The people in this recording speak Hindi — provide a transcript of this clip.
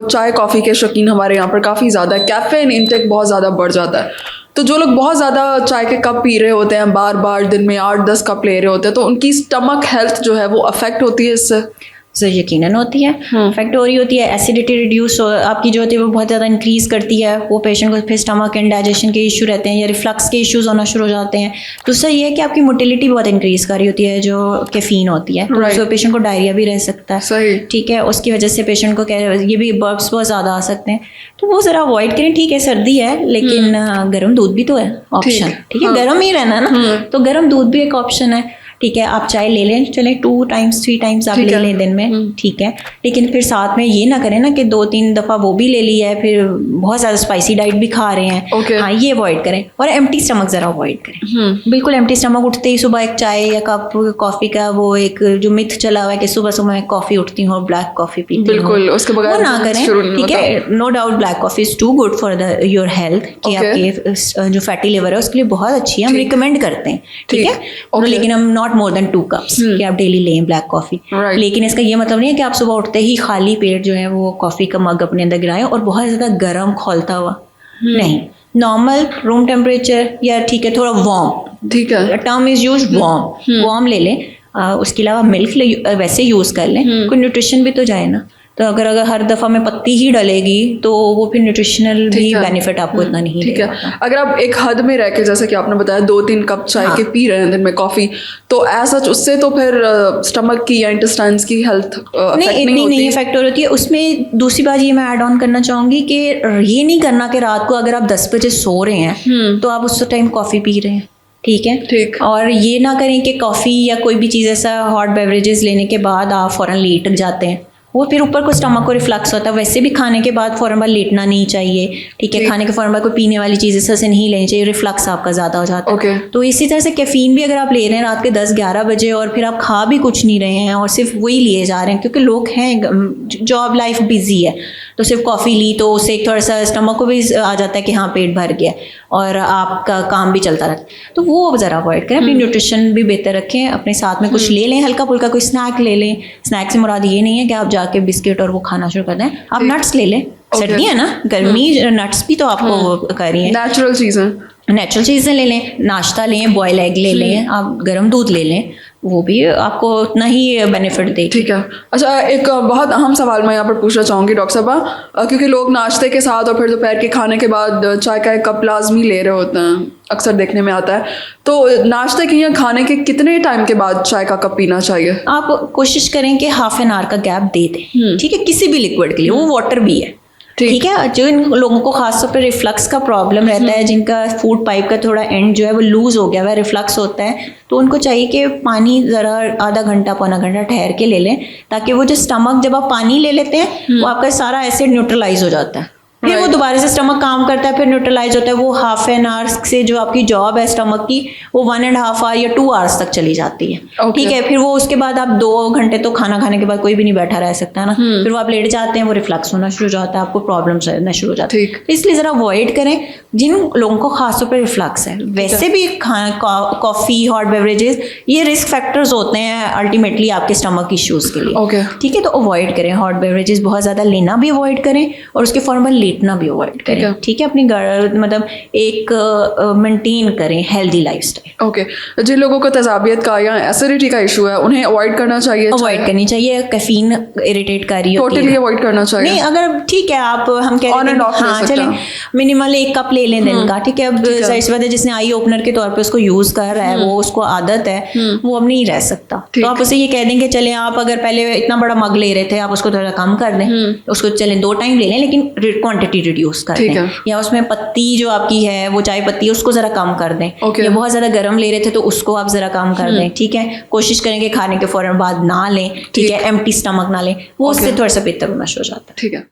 चाय कॉफ़ी के शौकीन हमारे यहाँ पर काफ़ी ज़्यादा है, कैफ़ीन इंटेक बहुत ज़्यादा बढ़ जाता है। तो जो लोग बहुत ज़्यादा चाय के कप पी रहे होते हैं, बार बार दिन में 8-10 कप ले रहे होते हैं, तो उनकी स्टमक हेल्थ जो है वो अफेक्ट होती है इससे। सर यकीनन होती है, इफेक्ट हो रही होती है। एसिडिटी रिड्यूस आपकी जो होती है वो बहुत ज़्यादा इंक्रीज करती है। वो पेशेंट को फिर स्टमक एंड डाइजेशन के इशू रहते हैं या रिफ्लक्स के इश्यूज होना शुरू हो जाते हैं। दूसरा ये है कि आपकी मोटिलिटी बहुत इंक्रीज कर रही होती है जो कैफीन होती है, तो उससे पेशेंट को डायरिया भी रह सकता है। सही, ठीक है। उसकी वजह से पेशेंट को ये भी बर्प्स बहुत ज़्यादा आ सकते हैं, तो वो ज़रा अवॉइड करें। ठीक है सर्दी है लेकिन गर्म दूध भी तो है ऑप्शन, ठीक है। गर्म ही रहना ना, तो गर्म दूध भी एक ऑप्शन है। ठीक है, आप चाय ले लें, चले 2 टाइम्स 3 टाइम्स आप ले लें दिन में, ठीक है। लेकिन फिर साथ में ये ना करें ना कि 2-3 दफ़ा वो भी ले लिया है, फिर बहुत ज़्यादा स्पाइसी डाइट भी खा रहे हैं। हाँ, ये अवॉइड करें। और एम्प्टी स्टमक ज़रा अवॉइड करें, बिल्कुल एम्प्टी स्टमक उठते ही सुबह एक चाय या कप कॉफ़ी का वो एक जो मिथ चला हुआ है कि सुबह सुबह मैं कॉफ़ी उठती हूँ और ब्लैक कॉफ़ी पीती हूँ, बिल्कुल उसके बगैर वो ना करें। ठीक है, no doubt black coffee is too good for your health, कि आपके जो फैटी लिवर है उसके लिए बहुत अच्छी है, हम रिकमेंड करते हैं। ठीक है, लेकिन हम नॉट मोर देन 2 कप कि आप डेली लें ब्लैक कॉफ़ी। लेकिन इसका ये मतलब नहीं है कि आप सुबह उठते ही खाली पेट जो है वो कॉफ़ी का मग अपने अंदर गिराएं और बहुत ज़्यादा गर्म खौलता हुआ नहीं, नॉर्मल रूम टेम्परेचर या ठीक है थोड़ा वार्म, ठीक है, टर्म इज यूज वार्म ले लें। उसके अलावा मिल्क वैसे यूज़ कर लें, कोई न्यूट्रिशन भी तो जाए ना। तो अगर हर दफ़ा में पत्ती ही डलेगी तो वो फिर न्यूट्रिशनल भी बेनिफिट आपको इतना नहीं ठीक है। अगर आप एक हद में रह के, जैसे कि आपने बताया 2-3 कप चाय के पी रहे हैं दिन में कॉफ़ी, तो ऐसा उससे तो फिर स्टमक की या इंटेस्टाइन्स की हेल्थ नहीं इफेक्ट हो रही है। उसमें दूसरी बात ये मैं ऐड ऑन करना चाहूँगी कि ये नहीं करना कि रात को अगर आप 10 बजे सो रहे हैं तो आप उस टाइम कॉफ़ी पी रहे हैं, ठीक है। ठीक। और ये ना करें कि कॉफ़ी या कोई भी चीज़ ऐसा हॉट बेवरेजेस लेने के बाद आप फ़ौरन लेट जाते हैं, वो फिर ऊपर को स्टमक को रिफ्लक्स होता है। वैसे भी खाने के बाद फ़ौरन बाद लेटना नहीं चाहिए, ठीक है। खाने के फ़ौरन बाद कोई पीने वाली चीज़ ऐसे नहीं लेनी चाहिए, रिफ्लक्स आपका ज़्यादा हो जाता है। तो इसी तरह से कैफ़ीन भी अगर आप ले रहे हैं रात के 10-11 बजे और फिर आप खा भी कुछ नहीं रहे हैं और सिर्फ वही लिए जा रहे हैं, क्योंकि लोग हैं जॉब लाइफ बिजी है, तो सिर्फ कॉफ़ी ली तो उससे थोड़ा सा स्टमक को भी आ जाता है कि हाँ पेट भर गया और आपका काम भी चलता रहता है। तो वो ज़रा अवॉइड करें, अपनी न्यूट्रिशन भी बेहतर रखें, अपने साथ में कुछ ले लें, हल्का फुल्का कोई स्नैक ले लें। स्नैक से मुराद ये नहीं है कि आप जाके बिस्किट और वो खाना शुरू कर दें, आप नट्स ले लें। सर्दी है ना, गर्मी नट्स भी तो आपको कर रही है, नेचुरल चीज़ें ले लें। नाश्ता लें, बॉयल एग ले लें, आप गर्म दूध ले लें, वो भी आपको उतना ही बेनिफिट देगी। ठीक है। अच्छा, एक बहुत अहम सवाल मैं यहाँ पर पूछना चाहूँगी डॉक्टर साहबा, क्योंकि लोग नाश्ते के साथ और फिर दोपहर के खाने के बाद चाय का एक कप लाजमी ले रहे होते हैं, अक्सर देखने में आता है। तो नाश्ते के या खाने के कितने टाइम के बाद चाय का कप पीना चाहिए? आप कोशिश करें कि ½ एन आवर का गैप दे दें, ठीक है, किसी भी लिक्विड के लिए, वो वाटर भी है, ठीक है। जो इन लोगों को खासतौर पर रिफ्लक्स का प्रॉब्लम रहता है, जिनका फूड पाइप का थोड़ा एंड जो है वो लूज हो गया हुआ है, रिफ्लक्स होता है, तो उनको चाहिए कि पानी ज़रा आधा घंटा पौना घंटा ठहर के ले लें, ताकि वो जो स्टमक जब आप पानी ले लेते हैं वो आपका सारा एसिड न्यूट्रलाइज हो जाता है, फिर वो दोबारा से स्टमक काम करता है, फिर न्यूट्रलाइज होता है। वो ½ एन आवर से जो आपकी जॉब है स्टमक की, वो 1.5 आवर या 2 आवर्स तक चली जाती है, ठीक है। फिर वो उसके बाद आप 2 घंटे तो खाना खाने के बाद कोई भी नहीं बैठा रह सकता है ना, फिर वो आप लेट जाते हैं, वो रिफ्लक्स होना शुरू हो जाता है, आपको प्रॉब्लम्स रहना शुरू हो जाती है। इसलिए ज़रा अवॉइड करें जिन लोगों को खासतौर पर रिफ्लक्स है। वैसे भी कॉफ़ी, हॉट बेवरेजेस, ये रिस्क फैक्टर्स होते हैं अल्टीमेटली आपके स्टमक इश्यूज़ के लिए, ठीक है। तो अवॉइड करें, हॉट बेवरेजेस बहुत ज़्यादा लेना भी अवॉइड करें और उसके फॉर्म लेटना भी अवॉइड करें, ठीक है। अपनी मतलब एक मेंटेन करें हेल्दी लाइफस्टाइल। ओके। जिन लोगों को तेजाबियत का या एसिडिटी का इशू है उन्हें अवॉइड करना चाहिए, अवॉइड करनी चाहिए। कैफीन इरिटेट कर रही होती है, टोटली अवॉइड करना चाहिए नहीं। अगर ठीक है आप हम कह रहे हैं हाँ चलें मिनिमल 1 कप ले लें दिन का, ठीक है। अब इस वजह जिसने आई ओपनर के तौर पे उसको यूज कर रहा है, वो उसको आदत है, वो अब नहीं रह सकता, तो आप उसे ये कह देंगे चले आप अगर पहले इतना बड़ा मग ले रहे थे आप उसको थोड़ा कम कर दें, उसको चले 2 टाइम ले लें लेकिन क्वांटिटी रिड्यूस कर दें, या उसमें पत्ती जो आपकी है वो चाय पत्ती उसको जरा कम कर दें, या बहुत ज्यादा गर्म ले रहे थे तो उसको आप जरा कम कर दें, ठीक है। कोशिश करेंगे खाने के फौरन बाद ना लें, ठीक है, एम्प्टी स्टमक ना लें, वो उससे थोड़ा सा बेहतर होना शुरू हो जाता है, ठीक है।